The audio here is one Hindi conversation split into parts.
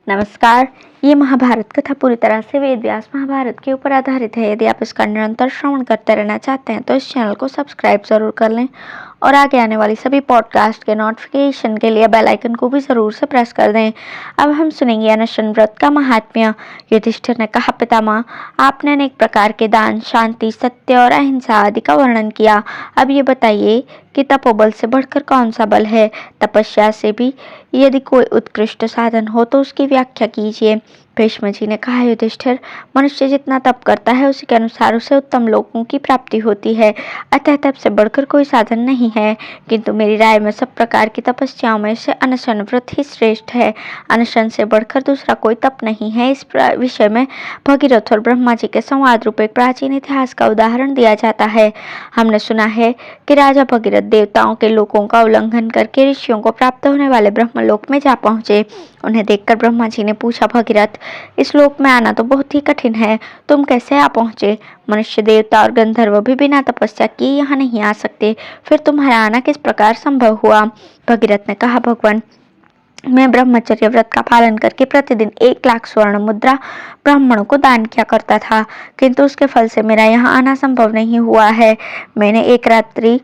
नमस्कार। ये महाभारत कथा पूरी तरह से वेद व्यास महाभारत के ऊपर आधारित है। यदि आप इसका निरंतर श्रवण करते रहना चाहते हैं तो इस चैनल को सब्सक्राइब जरूर कर लें और आगे आने वाली सभी पॉडकास्ट के नोटिफिकेशन के लिए बेल आइकन को भी जरूर से प्रेस कर दें। अब हम सुनेंगे अनशन व्रत का महात्म्य। युधिष्ठिर ने कहा, पितामह, आपने अनेक प्रकार के दान, शांति, सत्य और अहिंसा आदि का वर्णन किया। अब ये बताइए कि तपोबल से बढ़कर कौन सा बल है? तपस्या से भी यदि कोई उत्कृष्ट साधन हो तो उसकी व्याख्या कीजिए। भीष्म जी ने कहा, युधिष्ठिर, मनुष्य जितना तप करता है उसी के अनुसार उसे उत्तम लोकों की प्राप्ति होती है। अतः तप से बढ़कर कोई साधन नहीं है। किंतु मेरी राय में सब प्रकार की तपस्याओं में से अनशन व्रत ही श्रेष्ठ है। अनशन से बढ़कर दूसरा कोई तप नहीं है। इस विषय में भगीरथ और ब्रह्मा जी के संवाद रूप एक प्राचीन इतिहास का उदाहरण दिया जाता है। हमने सुना है कि राजा भगीरथ देवताओं के लोकों का उल्लंघन करके ऋषियों को प्राप्त होने वाले ब्रह्मलोक में जा पहुंचे। उन्हें देखकर ब्रह्मा जी ने पूछा, भगीरथ, इस लोक में आना तो बहुत ही कठिन है, तुम कैसे आ पहुंचे? मनुष्य, देवता और गंधर्व भी बिना तपस्या किए यहाँ नहीं आ सकते, फिर तुम्हारा आना किस प्रकार संभव हुआ? भगीरथ ने कहा, भगवान, मैं ब्रह्मचर्य व्रत का पालन करके प्रतिदिन 1 लाख स्वर्ण मुद्रा ब्राह्मणों को दान किया करता था, किंतु उसके फल से मेरा यहाँ आना संभव नहीं हुआ है। मैंने 1 रात्रि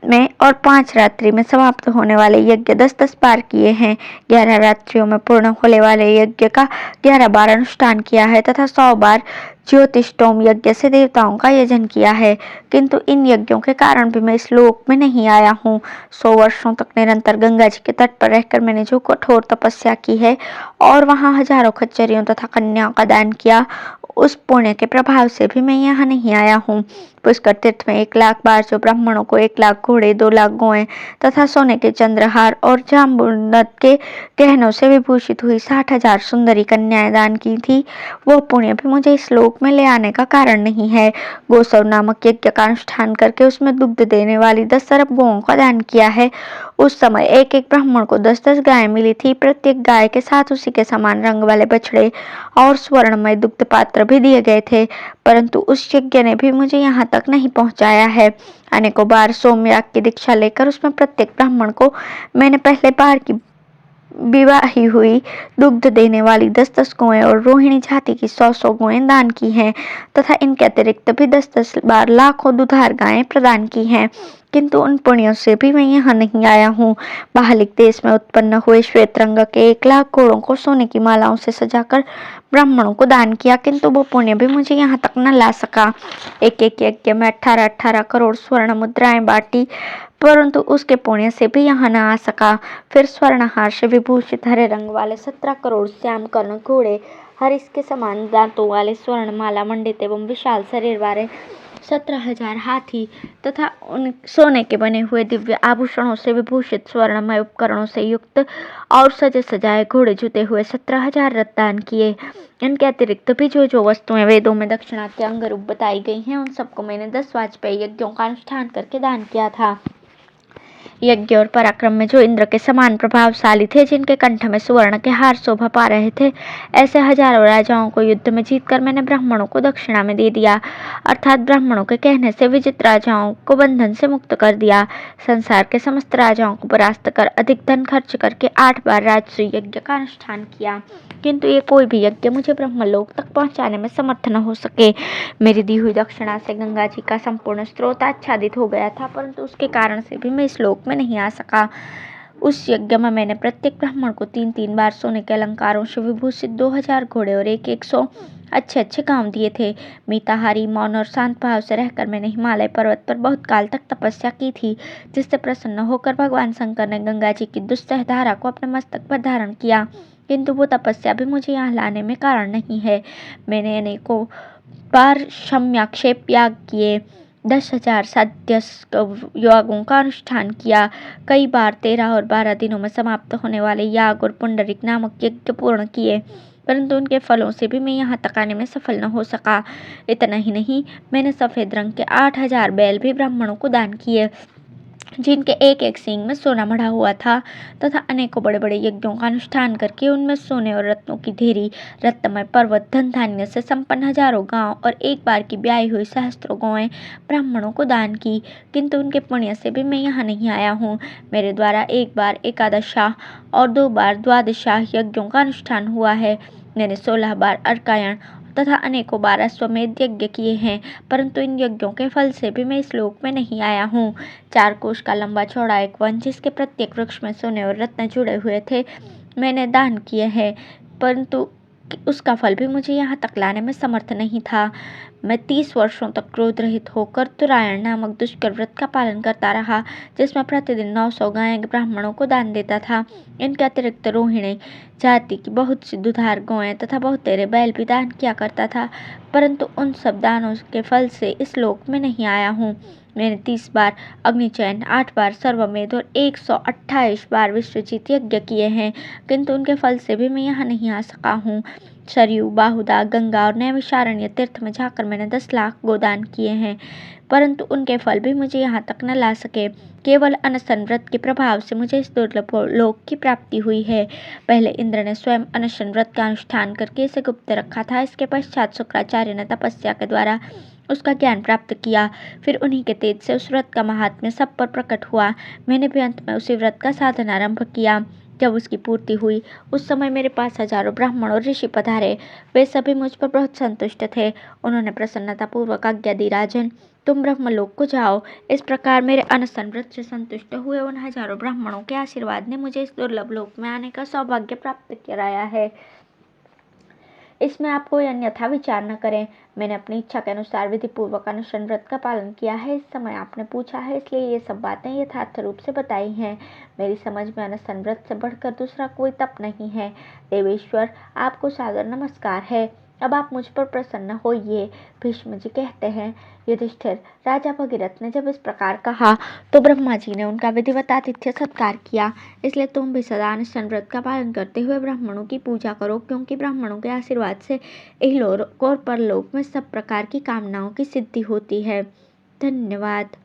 में और 5 रात्रि में समाप्त होने वाले यज्ञ 10-10 बार किए हैं। 11 रात्रियों में पूर्ण होने वाले यज्ञ का 11 बार अनुष्ठान किया है तथा 100 बार ज्योतिष्टोम यज्ञ से देवताओं का यजन किया है। किंतु इन यज्ञों के कारण भी मैं इस लोक में नहीं आया हूँ। 100 वर्षों तक निरंतर गंगा जी के तट पर रहकर मैंने जो कठोर तपस्या की है और वहाँ हजारों खच्चरियों तथा कन्याओं का दान किया, उस पुण्य के प्रभाव से भी मैं यहाँ नहीं आया हूँ। पुष्कर तीर्थ में 1 लाख बार जो ब्राह्मणों को 1 लाख घोड़े, 2 लाख गौएं तथा सोने के चंद्रहार और जाम्बुनद के गहनों से विभूषित हुई 60,000 सुंदरी कन्याएं दान की थी, वह पुण्य भी मुझे इस लोक में ले आने का कारण नहीं है। गोसव नामक यज्ञ का अनुष्ठान करके उसमें दुग्ध देने वाली 10 अरब गौओं का दान किया है। उस समय एक एक ब्राह्मण को 10-10 गायें मिली थी। प्रत्येक गाय के साथ उसी के समान रंग वाले बछड़े और स्वर्णमय दुग्ध पात्र भी दिए गए थे, परंतु उस यज्ञ ने भी मुझे यहाँ तक नहीं पहुँचाया है। अनेकों बार सोमयाग की दीक्षा लेकर उसमें प्रत्येक ब्राह्मण को मैंने पहले बार की विवाही हुई दुग्ध देने वाली 10-10 गौएं और रोहिणी जाति की 100-100 गौएं दान की हैं तथा इनके अतिरिक्त भी 10-10 बार लाखों दुधार गायें प्रदान की हैं। किंतु उन पुण्यों से भी मैं यहाँ नहीं आया हूँ। बाहलिक देश में उत्पन्न हुए श्वेत रंग के 1 लाख घोड़ों को सोने की मालाओं से सजाकर ब्राह्मणों को दान किया, किंतु वो पुण्य भी मुझे यहाँ तक न ला सका। एक एक यज्ञ में 18-18 करोड़ स्वर्ण मुद्राएं बांटी, परंतु उसके पुण्य से भी यहाँ न आ सका। फिर स्वर्णहार से विभूषित हरे रंग वाले 17 करोड़ श्याम कर्ण घोड़े, हरिश के समान दांतों वाले स्वर्णमाला मंडित एवं विशाल शरीर वाले 17,000 हाथी तथा उन सोने के बने हुए दिव्य आभूषणों से विभूषित स्वर्णमय उपकरणों से युक्त और सजे सजाए घोड़े जुते हुए 17,000 रथ दान किए। इनके अतिरिक्त भी जो जो वस्तुएं वेदों में दक्षिणा के अंग रूप बताई गई हैं, उन सबको मैंने 10 वाजपेयी यज्ञों का अनुष्ठान करके दान किया था। यज्ञ और पराक्रम में जो इंद्र के समान प्रभावशाली थे, जिनके कंठ में सुवर्ण के हार शोभा पा रहे थे, ऐसे हजारों राजाओं को युद्ध में जीतकर मैंने ब्राह्मणों को दक्षिणा में दे दिया, अर्थात ब्राह्मणों के कहने से विजित राजाओं को बंधन से मुक्त कर दिया। संसार के समस्त राजाओं को परास्त कर अधिक धन खर्च करके 8 बार राजसूय यज्ञ का अनुष्ठान किया, किंतु ये कोई भी यज्ञ मुझे ब्रह्मलोक तक पहुंचाने में समर्थ न हो सके। मेरी दी हुई दक्षिणा से गंगा जी का संपूर्ण स्रोत आच्छादित हो गया था, परंतु उसके कारण से भी मैं इस लोक में नहीं आ सका। उस यज्ञ में मैंने प्रत्येक ब्राह्मण को 3-3 बार सोने के अलंकारों से विभूषित 2000 घोड़े और 100 अच्छे गांव दिए थे। मीताहारी, मौन और शांत भाव से रहकर मैंने हिमालय पर्वत पर बहुत काल तक तपस्या की थी, जिससे प्रसन्न होकर भगवान शंकर ने गंगा जी की दुस्सह धारा को अपने मस्तक पर धारण किया, किंतु वो तपस्या भी मुझे यहाँ लाने में कारण नहीं है। मैंने अनेकों बार सम्याक्षेप याग किए, 10,000 साध्य यागों का अनुष्ठान किया, कई बार 13 और 12 दिनों में समाप्त होने वाले याग और पुंडरिक नामक यज्ञ पूर्ण किए, परंतु उनके फलों से भी मैं यहाँ तक आने में सफल न हो सका। इतना ही नहीं, मैंने सफेद रंग के 8,000 बैल भी ब्राह्मणों को दान किए। जिनके एक एक सींग में सोना मढ़ा हुआ था, तथा अनेकों बड़े बड़े यज्ञों का अनुष्ठान करके उनमें सोने और रत्नों की ढेरी, रत्नमय पर्वत, धन धान्य से संपन्न हजारों गांव और एक बार की ब्याही हुई सहस्त्रों गौएं ब्राह्मणों को दान की। किंतु उनके पुण्य से भी मैं यहाँ नहीं आया हूँ। मेरे द्वारा एक बार एकादशाह और 2 बार द्वादशाह यज्ञों का अनुष्ठान हुआ है। मैंने 16 बार अर्कायन तथा अनेकों बार अश्वमेध यज्ञ किए हैं, परंतु इन यज्ञों के फल से भी मैं इस लोक में नहीं आया हूँ। 4 कोश का लंबा चौड़ा एक वन, जिसके प्रत्येक वृक्ष में सोने और रत्न जुड़े हुए थे, मैंने दान किए हैं, परंतु उसका फल भी मुझे यहाँ तक लाने में समर्थ नहीं था। मैं 30 वर्षों तक क्रोध रहित होकर तुरायण नामक दुष्कर व्रत का पालन करता रहा, जिसमें प्रतिदिन 900 गायें ब्राह्मणों को दान देता था। इनके अतिरिक्त रोहिणी जाति की बहुत सी दुधार गौएं तथा बहुतेरे बैल भी दान किया करता था, परंतु उन सब दानों के फल से इस लोक में नहीं आया हूँ। मैंने 30 बार अग्निचयन, 8 बार सर्वमेध और 128 बार विश्वजीत यज्ञ किए हैं, किंतु उनके फल से भी मैं यहाँ नहीं आ सका हूँ। सरयू, बाहुदा, गंगा और नैमिषारण्य तीर्थ में जाकर मैंने 10 लाख गोदान किए हैं, परंतु उनके फल भी मुझे यहाँ तक न ला सके। केवल अनशन व्रत के प्रभाव से मुझे इस दुर्लभ लोक की प्राप्ति हुई है। पहले इंद्र ने स्वयं अनशन व्रत का अनुष्ठान करके इसे गुप्त रखा था। इसके पश्चात शुक्राचार्य ने तपस्या के द्वारा उसका ज्ञान प्राप्त किया। फिर उन्हीं के तेज से उस व्रत का महात्म्य सब पर प्रकट हुआ। मैंने भी अंत में उसी व्रत का साधन आरंभ किया। जब उसकी पूर्ति हुई, उस समय मेरे पास हजारों ब्राह्मण और ऋषि पधारे। वे सभी मुझ पर बहुत संतुष्ट थे। उन्होंने प्रसन्नता पूर्वक आज्ञा दी, राजन, तुम ब्रह्मलोक को जाओ। इस प्रकार मेरे अनशन व्रत से संतुष्ट हुए उन हजारों ब्राह्मणों के आशीर्वाद ने मुझे इस दुर्लभ लोक में आने का सौभाग्य प्राप्त कराया है। इसमें आप कोई अन्यथा विचार न करें। मैंने अपनी इच्छा के अनुसार विधि पूर्वक अनशन व्रत का पालन किया है। इस समय आपने पूछा है, इसलिए ये सब बातें यथार्थ रूप से बताई हैं। मेरी समझ में अनशन व्रत से बढ़कर दूसरा कोई तप नहीं है। देवेश्वर, आपको सादर नमस्कार है। अब आप मुझ पर प्रसन्न होइए। भीष्म जी कहते हैं, युधिष्ठिर, राजा भगीरथ ने जब इस प्रकार कहा तो ब्रह्मा जी ने उनका विधिवत आतिथ्य सत्कार किया। इसलिए तुम भी सदा अनशन व्रत का पालन करते हुए ब्राह्मणों की पूजा करो, क्योंकि ब्राह्मणों के आशीर्वाद से इहलोक और परलोक में सब प्रकार की कामनाओं की सिद्धि होती है। धन्यवाद।